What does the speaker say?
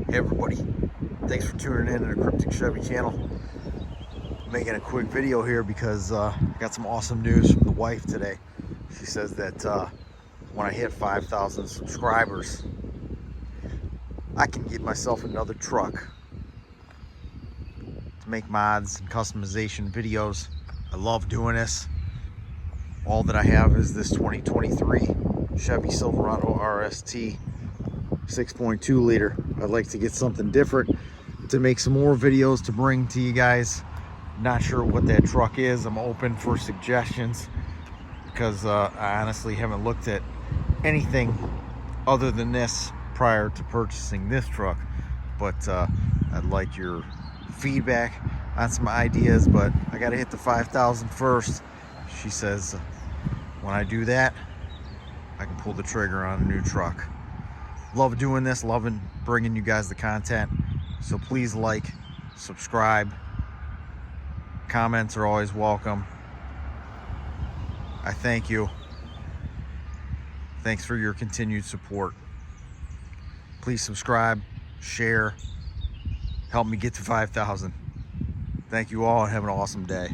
Hey everybody, thanks for tuning in to the Cryptic Chevy channel. Making a quick video here because I got some awesome news from the wife today. She says that when I hit 5,000 subscribers, I can get myself another truck to make mods and customization videos. I love doing this. All that I have is this 2023 Chevy Silverado RST 6.2 liter. I'd like to get something different to make some more videos to bring to you guys. Not sure what that truck is. I'm open for suggestions because I honestly haven't looked at anything other than this prior to purchasing this truck, but I'd like your feedback on some ideas. But I got to hit the 5,000 first. She says when I do that, I can pull the trigger on a new truck. Love doing this, loving bringing you guys the content. So please like, subscribe. Comments are always welcome. I thank you. Thanks for your continued support. Please subscribe, share, help me get to 5,000. Thank you all and have an awesome day.